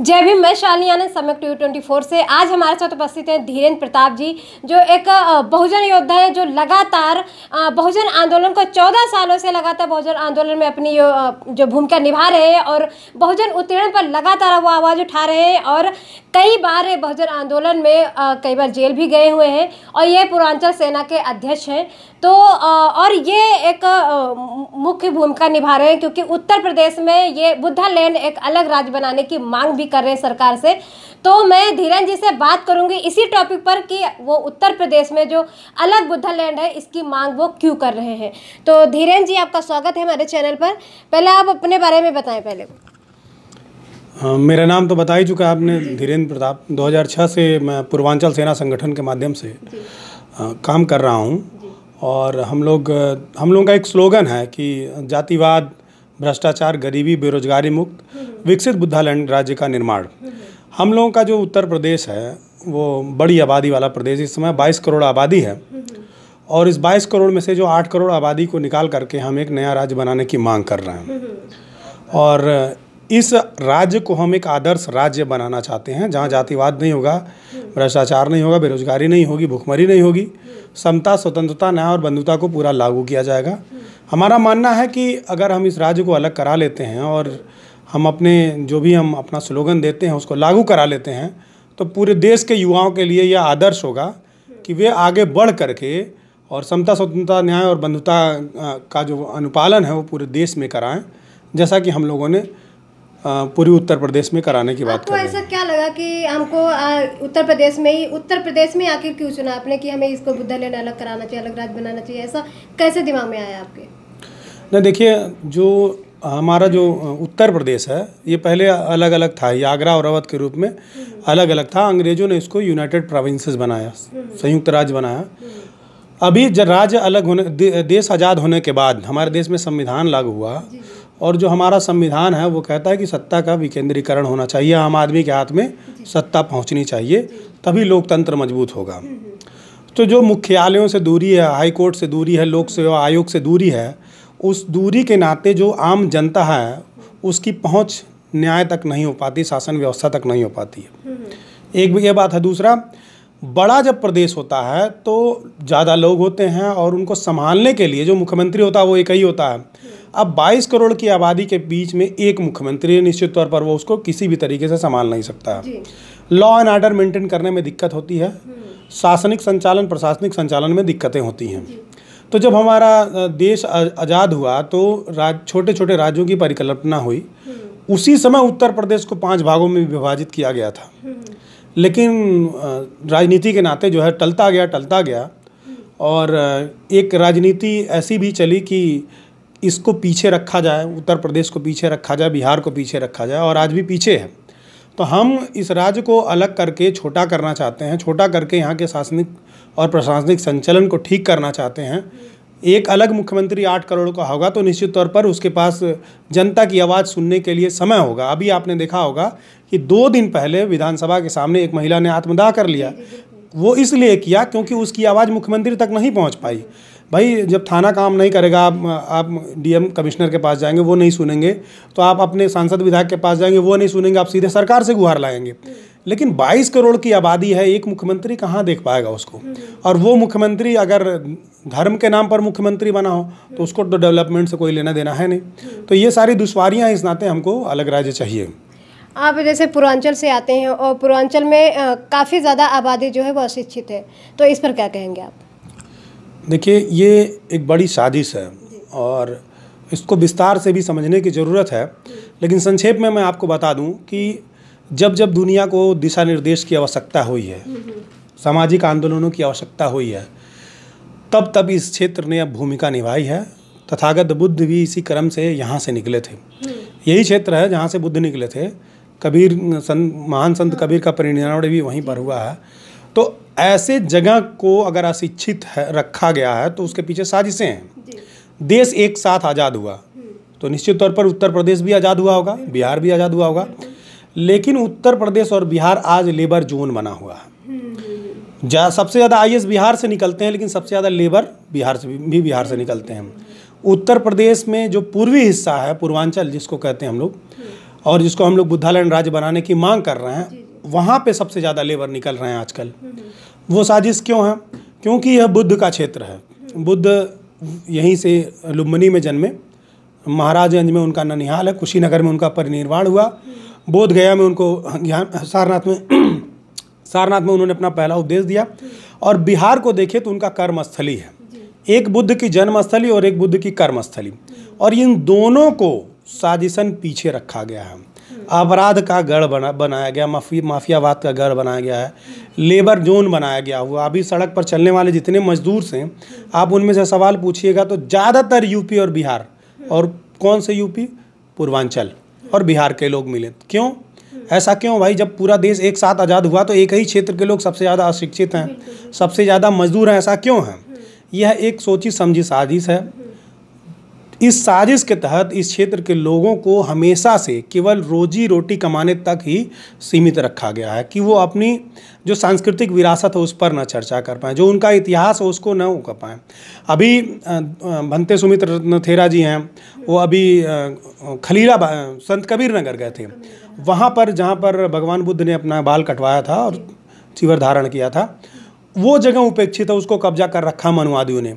जय भीम। मैं शालिनी आनंद सम्यक टीवी 24 से। आज हमारे साथ उपस्थित हैं धीरेन्द्र प्रताप जी, जो एक बहुजन योद्धा है, जो लगातार बहुजन आंदोलन को 14 सालों से लगातार बहुजन आंदोलन में अपनी जो भूमिका निभा रहे हैं और बहुजन उत्पीड़न पर लगातार वो आवाज़ उठा रहे हैं और कई बार बहुजन आंदोलन में कई बार जेल भी गए हुए हैं और ये पूर्वांचल सेना के अध्यक्ष हैं। तो और ये एक मुख्य भूमिका निभा रहे हैं क्योंकि उत्तर प्रदेश में ये बुद्धा लैंड एक अलग राज्य बनाने की मांग भी कर रहे हैं सरकार से। तो मैं धीरेन्द्र जी से बात करूंगी इसी टॉपिक पर कि वो उत्तर प्रदेश में जो अलग बुद्धा लैंड है इसकी मांग वो क्यों कर रहे हैं। तो धीरेन्द्र जी, आपका स्वागत है हमारे चैनल पर। पहले आप अपने बारे में बताएं। पहले मेरा नाम तो बता ही चुका है आपने, धीरेन्द्र प्रताप। 2006 से मैं पूर्वांचल सेना संगठन के माध्यम से काम कर रहा हूं और हम लोगों का एक स्लोगन है कि जातिवाद, भ्रष्टाचार, गरीबी, बेरोजगारी मुक्त विकसित बुद्धा लैंड राज्य का निर्माण। हम लोगों का जो उत्तर प्रदेश है वो बड़ी आबादी वाला प्रदेश, इस समय 22 करोड़ आबादी है और इस 22 करोड़ में से जो 8 करोड़ आबादी को निकाल करके हम एक नया राज्य बनाने की मांग कर रहे हैं और इस राज्य को हम एक आदर्श राज्य बनाना चाहते हैं जहां जातिवाद नहीं होगा, भ्रष्टाचार नहीं होगा, बेरोजगारी नहीं होगी, भुखमरी नहीं होगी, समता, स्वतंत्रता, न्याय और बंधुता को पूरा लागू किया जाएगा। हमारा मानना है कि अगर हम इस राज्य को अलग करा लेते हैं और हम अपना स्लोगन देते हैं उसको लागू करा लेते हैं तो पूरे देश के युवाओं के लिए यह आदर्श होगा कि वे आगे बढ़ करके और समता, स्वतंत्रता, न्याय और बंधुता का जो अनुपालन है वो पूरे देश में कराएं, जैसा कि हम लोगों ने पूरी उत्तर प्रदेश में कराने की बात कर रहे हैं। आपको ऐसा क्या लगा कि हमको उत्तर प्रदेश में आखिर क्यों चुना आपने कि हमें इसको बुद्धा लैंड अलग कराना चाहिए, अलग राज्य बनाना चाहिए? ऐसा कैसे दिमाग में आया आपके? नहीं, देखिए, जो हमारा जो उत्तर प्रदेश है ये पहले अलग अलग था। ये आगरा और अवध के रूप में अलग अलग था। अंग्रेजों ने इसको यूनाइटेड प्रोविंसेस बनाया, संयुक्त राज्य बनाया। अभी जब राज्य अलग होने, देश आज़ाद होने के बाद हमारे देश में संविधान लागू हुआ और जो हमारा संविधान है वो कहता है कि सत्ता का विकेंद्रीकरण होना चाहिए, आम आदमी के हाथ में सत्ता पहुंचनी चाहिए, तभी लोकतंत्र मजबूत होगा। तो जो मुख्यालयों से दूरी है, हाई कोर्ट से दूरी है, लोक सेवा आयोग से दूरी है, उस दूरी के नाते जो आम जनता है उसकी पहुंच न्याय तक नहीं हो पाती, शासन व्यवस्था तक नहीं हो पाती है। एक ये बात है। दूसरा, बड़ा जब प्रदेश होता है तो ज़्यादा लोग होते हैं और उनको संभालने के लिए जो मुख्यमंत्री होता है वो एक ही होता है। अब 22 करोड़ की आबादी के बीच में एक मुख्यमंत्री, निश्चित तौर पर वो उसको किसी भी तरीके से संभाल नहीं सकता है। लॉ एंड ऑर्डर मेंटेन करने में दिक्कत होती है, शासनिक संचालन, प्रशासनिक संचालन में दिक्कतें होती हैं। तो जब हमारा देश आज़ाद हुआ तो छोटे छोटे राज्यों की परिकल्पना हुई। उसी समय उत्तर प्रदेश को 5 भागों में विभाजित किया गया था, लेकिन राजनीति के नाते जो है टलता गया और एक राजनीति ऐसी भी चली कि इसको पीछे रखा जाए, उत्तर प्रदेश को पीछे रखा जाए, बिहार को पीछे रखा जाए और आज भी पीछे है। तो हम इस राज्य को अलग करके छोटा करना चाहते हैं, छोटा करके यहाँ के शासनिक और प्रशासनिक संचालन को ठीक करना चाहते हैं। एक अलग मुख्यमंत्री 8 करोड़ का होगा तो निश्चित तौर पर उसके पास जनता की आवाज़ सुनने के लिए समय होगा। अभी आपने देखा होगा कि 2 दिन पहले विधानसभा के सामने एक महिला ने आत्मदाह कर लिया। वो इसलिए किया क्योंकि उसकी आवाज़ मुख्यमंत्री तक नहीं पहुंच पाई। भाई, जब थाना काम नहीं करेगा, आप डीएम कमिश्नर के पास जाएंगे वो नहीं सुनेंगे, तो आप अपने सांसद विधायक के पास जाएंगे वो नहीं सुनेंगे, आप सीधे सरकार से गुहार लाएंगे। लेकिन 22 करोड़ की आबादी है, एक मुख्यमंत्री कहाँ देख पाएगा उसको? और वो मुख्यमंत्री अगर धर्म के नाम पर मुख्यमंत्री बना हो तो उसको तो डेवलपमेंट से कोई लेना देना है नहीं। तो ये सारी दुश्वारियाँ, इस नाते हमको अलग राज्य चाहिए। आप जैसे पूर्वांचल से आते हैं और पूर्वांचल में काफ़ी ज़्यादा आबादी जो है वो अशिक्षित है, तो इस पर क्या कहेंगे आप? देखिए, ये एक बड़ी साजिश है और इसको विस्तार से भी समझने की ज़रूरत है, लेकिन संक्षेप में मैं आपको बता दूं कि जब जब दुनिया को दिशा निर्देश की आवश्यकता हुई है, सामाजिक आंदोलनों की आवश्यकता हुई है, तब तब इस क्षेत्र ने अब भूमिका निभाई है। तथागत बुद्ध भी इसी क्रम से यहाँ से निकले थे। यही क्षेत्र है जहाँ से बुद्ध निकले थे। कबीर, महान संत कबीर का परिनिर्वाण भी वहीं पर हुआ है। तो ऐसे जगह को अगर अशिक्षित रखा गया है तो उसके पीछे साजिशें हैं। देश एक साथ आज़ाद हुआ तो निश्चित तौर पर उत्तर प्रदेश भी आज़ाद हुआ होगा, बिहार भी आज़ाद हुआ होगा, लेकिन उत्तर प्रदेश और बिहार आज लेबर जोन बना हुआ है। सबसे ज़्यादा आईएएस बिहार से निकलते हैं, लेकिन सबसे ज़्यादा लेबर बिहार से निकलते हैं। उत्तर प्रदेश में जो पूर्वी हिस्सा है, पूर्वांचल जिसको कहते हैं हम लोग, और जिसको हम लोग बुद्धालैंड राज्य बनाने की मांग कर रहे हैं, वहाँ पे सबसे ज़्यादा लेबर निकल रहे हैं आजकल। वो साजिश क्यों है? क्योंकि यह बुद्ध का क्षेत्र है। बुद्ध यहीं से लुम्बिनी में जन्मे, महाराजगंज में उनका ननिहाल है, कुशीनगर में उनका परिनिर्वाण हुआ, बोध गया में उनको सारनाथ में उन्होंने अपना पहला उपदेश दिया। और बिहार को देखें तो उनका कर्मस्थली है, एक बुद्ध की जन्मस्थली और एक बुद्ध की कर्मस्थली, और इन दोनों को साजिशन पीछे रखा गया है। अपराध का गढ़ बनाया गया, माफियावाद का गढ़ बनाया गया है, लेबर जोन बनाया गया हुआ। अभी सड़क पर चलने वाले जितने मजदूर हैं, आप उनमें से सवाल पूछिएगा तो ज़्यादातर यूपी और बिहार, और कौन से यूपी, पूर्वांचल और बिहार के लोग मिले। क्यों? ऐसा क्यों भाई? जब पूरा देश एक साथ आज़ाद हुआ तो एक ही क्षेत्र के लोग सबसे ज़्यादा अशिक्षित हैं, सबसे ज़्यादा मजदूर हैं। ऐसा क्यों है? यह एक सोची समझी साजिश है। इस साजिश के तहत इस क्षेत्र के लोगों को हमेशा से केवल रोजी रोटी कमाने तक ही सीमित रखा गया है कि वो अपनी जो सांस्कृतिक विरासत है उस पर न चर्चा कर पाएँ, जो उनका इतिहास है उसको न कर पाएँ। अभी भंते सुमित्र रत्नथेरा जी हैं, वो अभी संत कबीर नगर गए थे। वहाँ पर जहाँ पर भगवान बुद्ध ने अपना बाल कटवाया था और चिवर धारण किया था, वो जगह उपेक्षित है, उसको कब्जा कर रखा मनुवादियों ने।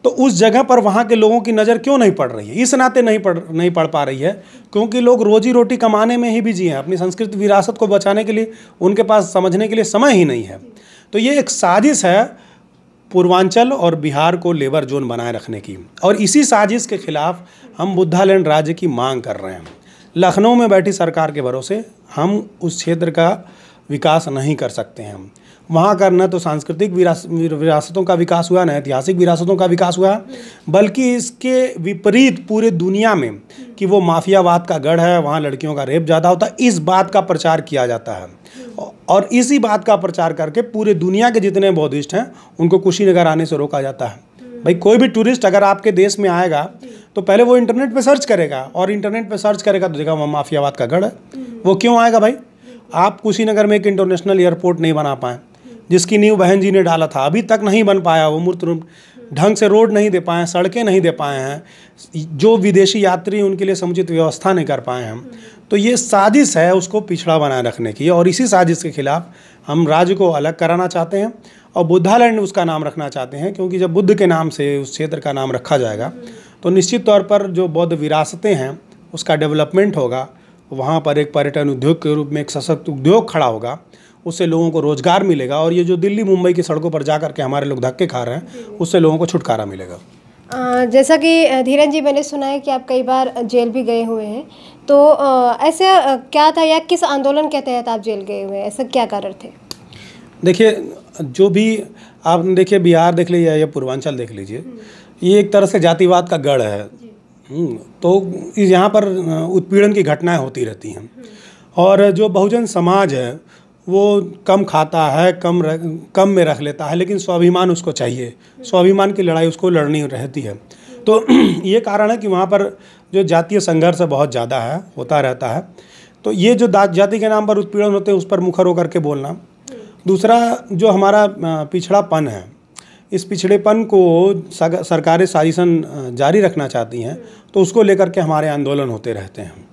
तो उस जगह पर वहाँ के लोगों की नज़र क्यों नहीं पड़ रही है? इस नाते नहीं पड़ पा रही है क्योंकि लोग रोजी रोटी कमाने में ही बिजी हैं, अपनी संस्कृति विरासत को बचाने के लिए उनके पास समझने के लिए समय ही नहीं है। तो ये एक साजिश है पूर्वांचल और बिहार को लेबर जोन बनाए रखने की, और इसी साजिश के खिलाफ हम बुद्धालैंड राज्य की मांग कर रहे हैं। लखनऊ में बैठी सरकार के भरोसे हम उस क्षेत्र का विकास नहीं कर सकते हैं। वहाँ का न तो सांस्कृतिक विरासतों का विकास हुआ, न ऐतिहासिक विरासतों का विकास हुआ, बल्कि इसके विपरीत पूरे दुनिया में कि वो माफियावाद का गढ़ है, वहाँ लड़कियों का रेप ज़्यादा होता है, इस बात का प्रचार किया जाता है। और इसी बात का प्रचार करके पूरे दुनिया के जितने बौद्धिस्ट हैं उनको कुशीनगर आने से रोका जाता है। भाई कोई भी टूरिस्ट अगर आपके देश में आएगा तो पहले वो इंटरनेट पे सर्च करेगा, और इंटरनेट पे सर्च करेगा तो देखा वहाँ माफियावाद का गढ़ है। वो क्यों आएगा भाई? आप कुशीनगर में एक इंटरनेशनल एयरपोर्ट नहीं बना पाए, जिसकी नींव बहन जी ने डाला था, अभी तक नहीं बन पाया। वो मूर्त रूप ढंग से रोड नहीं दे पाए, सड़कें नहीं दे पाए हैं, जो विदेशी यात्री उनके लिए समुचित व्यवस्था नहीं कर पाए हैं। तो ये साजिश है उसको पिछड़ा बनाए रखने की, और इसी साजिश के खिलाफ हम राज्य को अलग कराना चाहते हैं और बुद्धालैंड उसका नाम रखना चाहते हैं। क्योंकि जब बुद्ध के नाम से उस क्षेत्र का नाम रखा जाएगा तो निश्चित तौर पर जो बौद्ध विरासतें हैं उसका डेवलपमेंट होगा, वहाँ पर एक पर्यटन उद्योग के रूप में एक सशक्त उद्योग खड़ा होगा, उससे लोगों को रोज़गार मिलेगा, और ये जो दिल्ली मुंबई की सड़कों पर जा कर के हमारे लोग धक्के खा रहे हैं उससे लोगों को छुटकारा मिलेगा। जैसा कि धीरेन जी, मैंने सुना है कि आप कई बार जेल भी गए हुए हैं, तो ऐसे क्या था या किस आंदोलन के तहत आप जेल गए हुए हैं? ऐसा क्या कारण थे? देखिए, जो भी आपने देखिए बिहार देख लीजिए या पूर्वांचल देख लीजिए, ये एक तरह से जातिवाद का गढ़ है। तो यहाँ पर उत्पीड़न की घटनाएं होती रहती हैं, और जो बहुजन समाज है वो कम खाता है, कम में रख लेता है, लेकिन स्वाभिमान उसको चाहिए, स्वाभिमान की लड़ाई उसको लड़नी रहती है। तो ये कारण है कि वहाँ पर जो जातीय संघर्ष बहुत ज़्यादा है, होता रहता है। तो ये जो जाति के नाम पर उत्पीड़न होते हैं उस पर मुखर होकर के बोलना। दूसरा, जो हमारा पिछड़ापन है, इस पिछड़ेपन को सरकारें साजिशन जारी रखना चाहती हैं, तो उसको लेकर के हमारे आंदोलन होते रहते हैं।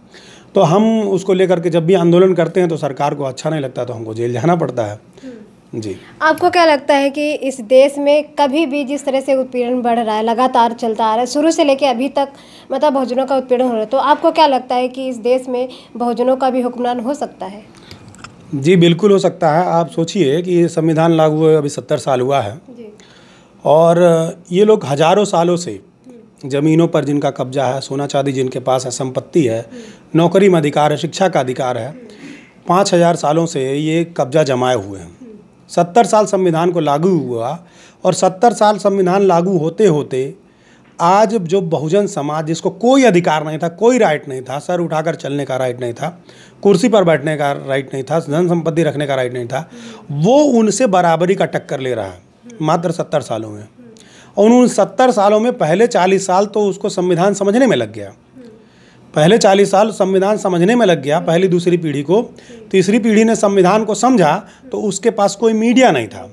तो हम उसको लेकर के जब भी आंदोलन करते हैं तो सरकार को अच्छा नहीं लगता, तो हमको जेल जाना पड़ता है। जी, आपको क्या लगता है कि इस देश में कभी भी जिस तरह से उत्पीड़न बढ़ रहा है, लगातार चलता आ रहा है, शुरू से लेकर अभी तक, मतलब बहुजनों का उत्पीड़न हो रहा है, तो आपको क्या लगता है कि इस देश में बहुजनों का भी हुक्मरान हो सकता है? जी बिल्कुल हो सकता है। आप सोचिए कि संविधान लागू हुए अभी 70 साल हुआ है, और ये लोग हजारों सालों से ज़मीनों पर जिनका कब्जा है, सोना चांदी जिनके पास है, संपत्ति है, नौकरी में अधिकार है, शिक्षा का अधिकार है, 5000 सालों से ये कब्जा जमाए हुए हैं। 70 साल संविधान को लागू हुआ, और 70 साल संविधान लागू होते होते आज जो बहुजन समाज, जिसको कोई अधिकार नहीं था, कोई राइट नहीं था, सर उठाकर चलने का राइट नहीं था, कुर्सी पर बैठने का राइट नहीं था, धन संपत्ति रखने का राइट नहीं था, वो उनसे बराबरी का टक्कर ले रहा है मात्र 70 सालों में। और उन 70 सालों में पहले 40 साल तो उसको संविधान समझने में लग गया, पहले 40 साल संविधान समझने में लग गया, पहली दूसरी पीढ़ी को। तीसरी पीढ़ी ने संविधान को समझा तो उसके पास कोई मीडिया नहीं था।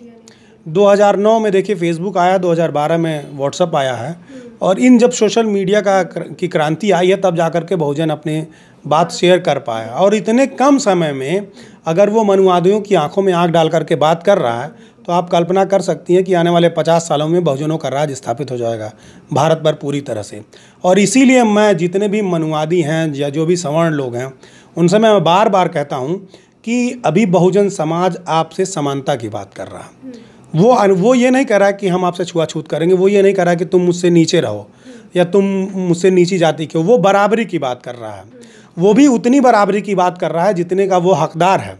2009 में देखिए फेसबुक आया, 2012 में व्हाट्सएप आया है, और इन जब सोशल मीडिया की क्रांति आई है तब जाकर के बहुजन अपने बात शेयर कर पाया। और इतने कम समय में अगर वो मनुवादियों की आंखों में आंख डाल करके बात कर रहा है तो आप कल्पना कर सकती हैं कि आने वाले 50 सालों में बहुजनों का राज स्थापित हो जाएगा भारत पर पूरी तरह से। और इसीलिए मैं जितने भी मनुवादी हैं या जो भी सवर्ण लोग हैं उनसे मैं बार बार कहता हूँ कि अभी बहुजन समाज आपसे समानता की बात कर रहा है। वो ये नहीं कह रहा है कि हम आपसे छुआछूत करेंगे, वो ये नहीं कह रहा है कि तुम मुझसे नीचे रहो या तुम मुझसे नीची जाति के हो। वो बराबरी की बात कर रहा है, वो भी उतनी बराबरी की बात कर रहा है जितने का वो हकदार है।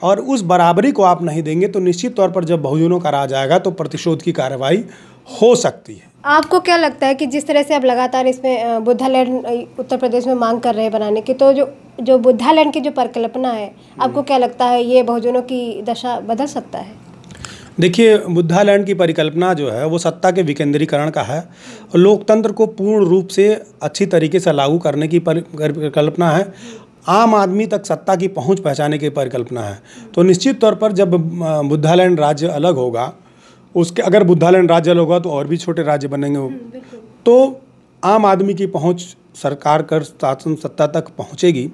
और उस बराबरी को आप नहीं देंगे तो निश्चित तौर पर जब बहुजनों का राज आएगा तो प्रतिशोध की कार्रवाई हो सकती है। आपको क्या लगता है कि जिस तरह से अब लगातार इसमें बुद्धा लैंड उत्तर प्रदेश में मांग कर रहे हैं बनाने की, तो जो बुद्धा लैंड की जो परिकल्पना है, आपको क्या लगता है ये बहुजनों की दशा बदल सकता है? देखिए, बुद्धा लैंड की परिकल्पना जो है वो सत्ता के विकेंद्रीकरण का है। लोकतंत्र को पूर्ण रूप से अच्छी तरीके से लागू करने की परिकल्पना है। आम आदमी तक सत्ता की पहुंच पहचाने की परिकल्पना है। तो निश्चित तौर पर जब बुद्धा लैंड राज्य अलग होगा, उसके अगर बुद्धा लैंड राज्य अलग होगा तो और भी छोटे राज्य बनेंगे, तो आम आदमी की पहुंच सरकार कर शासन सत्ता तक पहुंचेगी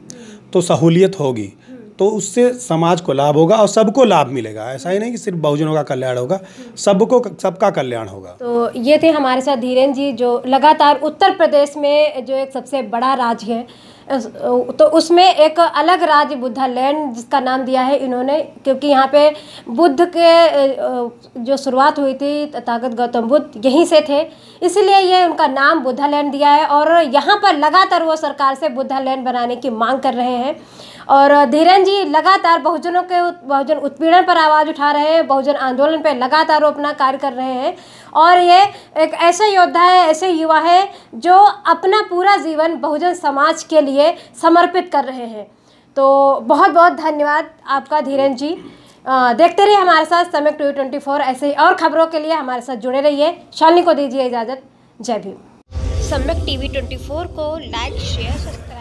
तो सहूलियत होगी, तो उससे समाज को लाभ होगा और सबको लाभ मिलेगा। ऐसा ही नहीं कि सिर्फ बहुजनों का कल्याण होगा, सबका कल्याण होगा। तो ये थे हमारे साथ धीरेन जी, जो लगातार उत्तर प्रदेश में जो एक सबसे बड़ा राज्य है, तो उसमें एक अलग राज्य बुद्धा लैंड जिसका नाम दिया है इन्होंने, क्योंकि यहाँ पे बुद्ध के जो शुरुआत हुई थी तथागत गौतम बुद्ध यहीं से थे, इसलिए ये उनका नाम बुद्धा लैंड दिया है। और यहाँ पर लगातार वो सरकार से बुद्धा लैंड बनाने की मांग कर रहे हैं। और धीरेन जी लगातार बहुजन उत्पीड़न पर आवाज़ उठा रहे हैं, बहुजन आंदोलन पर लगातार वो अपना कार्य कर रहे हैं। और ये एक ऐसे योद्धा है, ऐसे युवा है जो अपना पूरा जीवन बहुजन समाज के लिए समर्पित कर रहे हैं। तो बहुत बहुत धन्यवाद आपका धीरेन जी। देखते रहिए हमारे साथ सम्यक टीवी 24। ऐसे ही और खबरों के लिए हमारे साथ जुड़े रहिए। शालिनी को दीजिए इजाज़त। जय भीम। सम्यक टीवी 24 को लाइक, शेयर, सब्सक्राइब